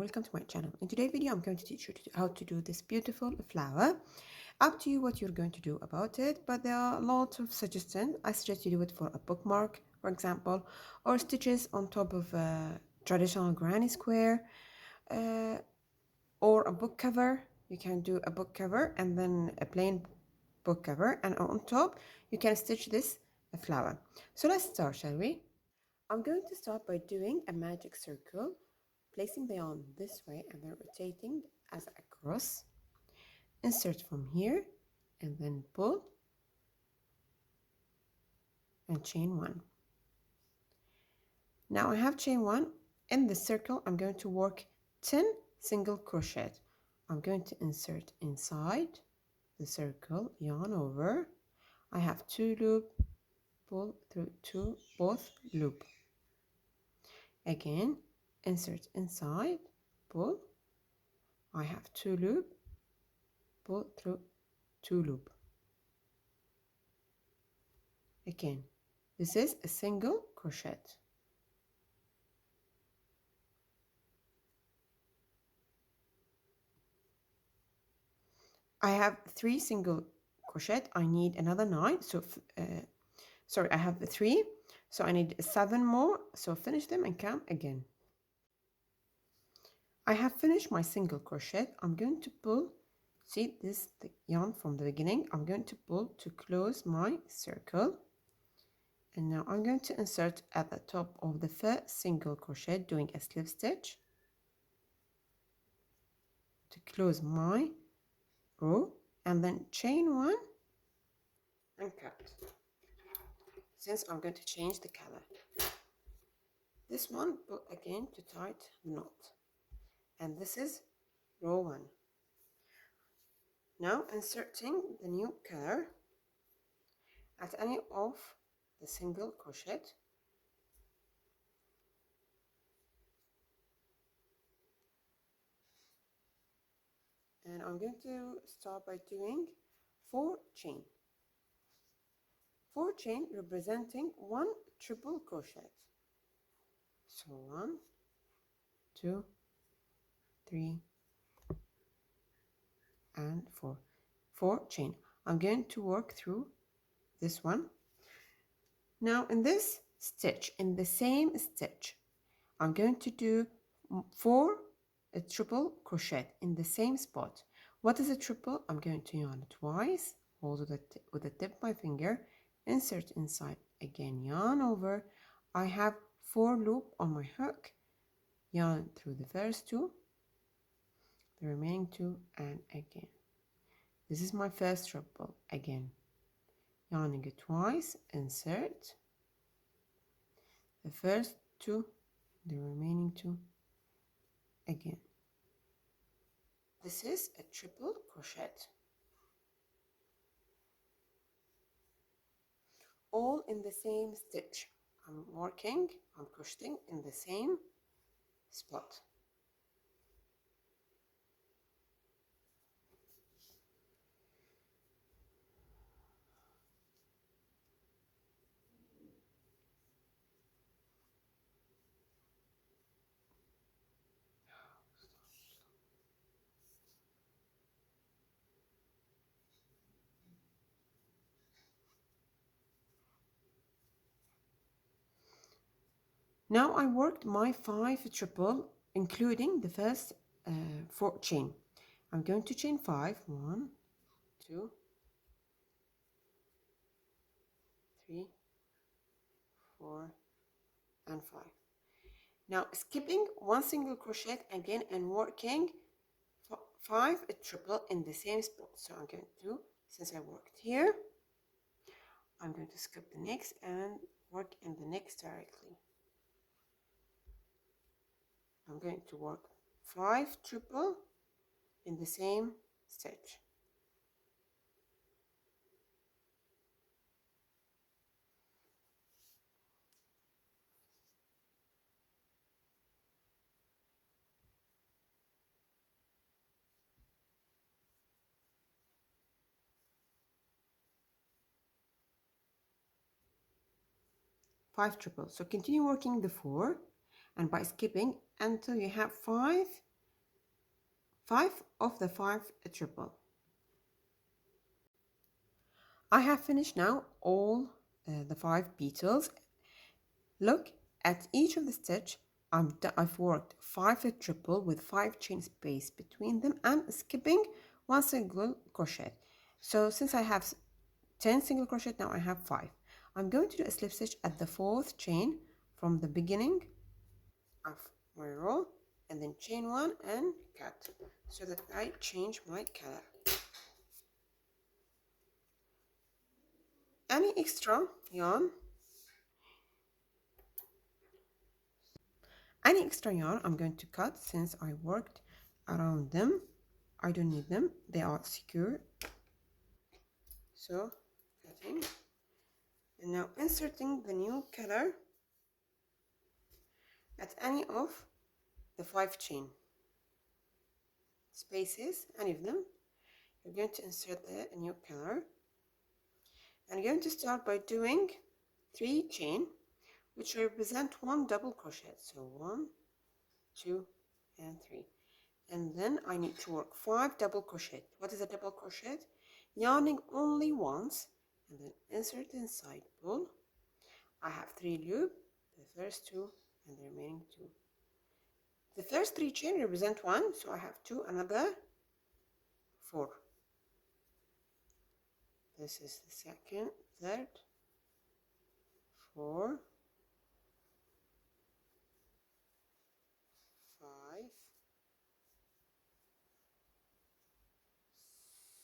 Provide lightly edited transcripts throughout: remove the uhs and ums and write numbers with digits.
welcome to my channel. In today's video I'm going to teach you how to do this beautiful flower. Up to you what you're going to do about it, but there are a lot of suggestions. I suggest you do it for a bookmark, for example, or stitches on top of a traditional granny square, or a book cover. You can do a book cover and then a plain book cover, and on top you can stitch this flower. So let's start, shall we? I'm going to start by doing a magic circle, placing the yarn this way and then rotating as a cross. Insert from here and then pull and chain one. Now I have chain one. In the circle I'm going to work 10 single crochet. I'm going to insert inside the circle, yarn over. I have 2 loop, pull through 2, both loop. Again, insert inside, pull. I have 2 loop, pull through 2 loop. Again, this is a single crochet. I have 3 single crochet. I need another 9, so sorry, I have 3, so I need 7 more. So finish them and come again. I have finished my single crochet. I'm going to pull. See this, the yarn from the beginning. I'm going to pull to close my circle, and now I'm going to insert at the top of the first single crochet, doing a slip stitch to close my row, and then chain one and cut. Since I'm going to change the color, this one pull again to tight knot, and this is row 1. Now inserting the new color at any of the single crochet, and I'm going to start by doing 4 chain. 4 chain representing 1 triple crochet. So 1, 2, 3, and 4. 4 chain. I'm going to work through this one. Now in this stitch, in the same stitch, I'm going to do 4 triple crochet in the same spot. What is a triple? I'm going to yarn twice, hold with the tip of my finger, insert inside, again yarn over. I have 4 loop on my hook, yarn through the first 2, the remaining 2, and again. This is my first triple. Again, yarning it twice, insert the first 2, the remaining 2, again. This is a triple crochet, all in the same stitch. I'm crocheting in the same spot. Now I worked my 5 triple, including the first 4 chain. I'm going to chain 5, 1, 2, 3, 4, and 5. Now skipping 1 single crochet again and working 5 triple in the same spot. So I'm going to, since I worked here, I'm going to skip the next and work in the next directly. I'm going to work 5 triple in the same stitch. Five triple. So continue working the 4, and by skipping until you have 5 5 of the 5 triple. I have finished now all the 5 petals. Look at each of the stitch. I've worked 5 triple with 5 chain space between them and skipping 1 single crochet. So since I have 10 single crochet, now I have 5. I'm going to do a slip stitch at the 4th chain from the beginning of my row, and then chain 1 and cut so that I change my color. Any extra yarn I'm going to cut since I worked around them. I don't need them, they are secure. So cutting, and now inserting the new color at any of the 5 chain spaces, any of them. You're going to insert the new color, and you're going to start by doing 3 chain which represent 1 double crochet. So 1, 2 and 3, and then I need to work 5 double crochet. What is a double crochet? Yarning only once and then insert inside, pull. I have 3 loop, the first 2 and the remaining 2. The first 3 chain represent 1, so I have 2, another 4. This is the second, third, 4, 5,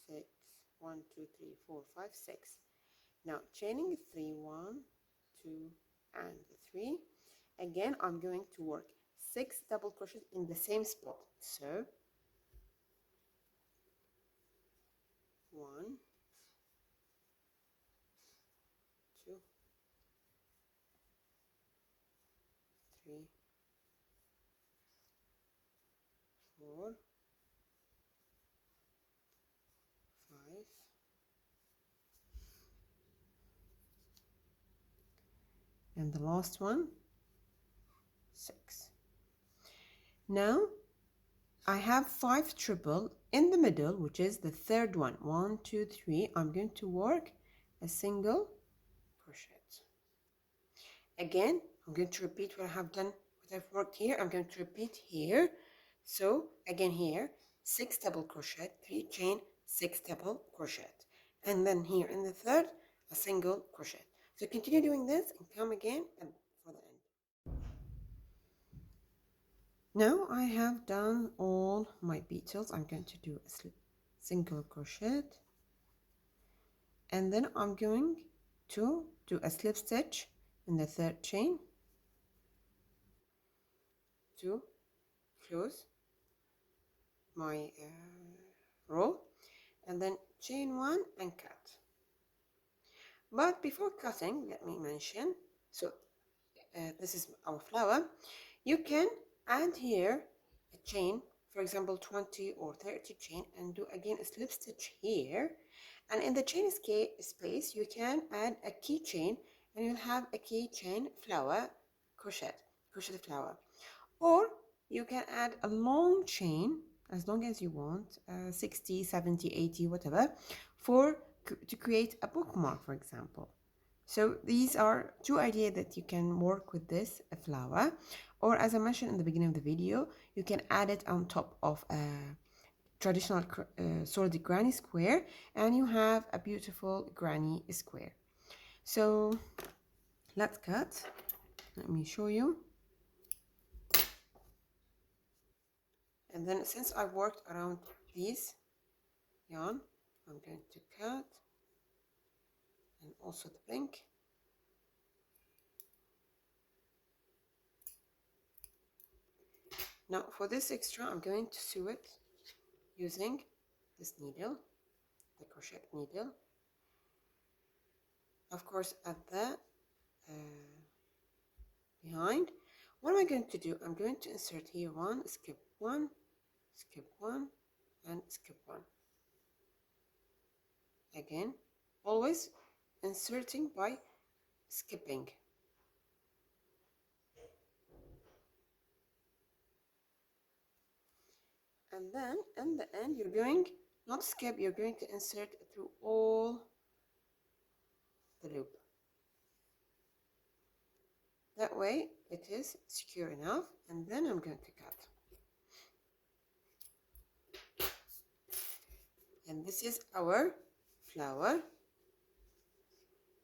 6, 1, 2, 3, 4, 5, 6. Now chaining 3, 1, 2 and 3. Again, I'm going to work 6 double crochets in the same spot. So 1, 2, 3, 4, 5, and the last one 6. Now I have 5 triple in the middle, which is the third one. 1, 2, 3. I'm going to work a single crochet. Again, I'm going to repeat what I have done, what I've worked here. I'm going to repeat here. So again here, 6 double crochet, 3 chain, 6 double crochet, and then here in the third, a single crochet. So continue doing this and come again and for the end. Now I have done all my petals. I'm going to do a single crochet, and then I'm going to do a slip stitch in the third chain to close my row, and then chain 1 and cut. But before cutting, let me mention, so this is our flower. You can add here a chain, for example 20 or 30 chain, and do again a slip stitch here, and in the chain space you can add a key chain, and you'll have a key chain flower crochet flower. Or you can add a long chain as long as you want, 60, 70, 80, whatever, to create a bookmark, for example. So these are 2 ideas that you can work with this flower. Or as I mentioned in the beginning of the video, you can add it on top of a traditional solid granny square, and you have a beautiful granny square. So let's cut. Let me show you. And then since I worked around these yarn, I'm going to cut, and also the pink. Now for this extra, I'm going to sew it using this needle, the crochet needle. Of course, at the behind, what am I going to do? I'm going to insert here 1, skip 1, skip 1, and skip 1. Again, always inserting by skipping. And then in the end, you're going not skip, you're going to insert through all the loop. That way it is secure enough, and then I'm going to cut. And this is our flower.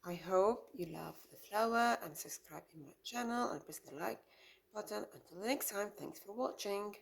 I hope you love the flower and subscribe in my channel and press the like button. Until next time, thanks for watching.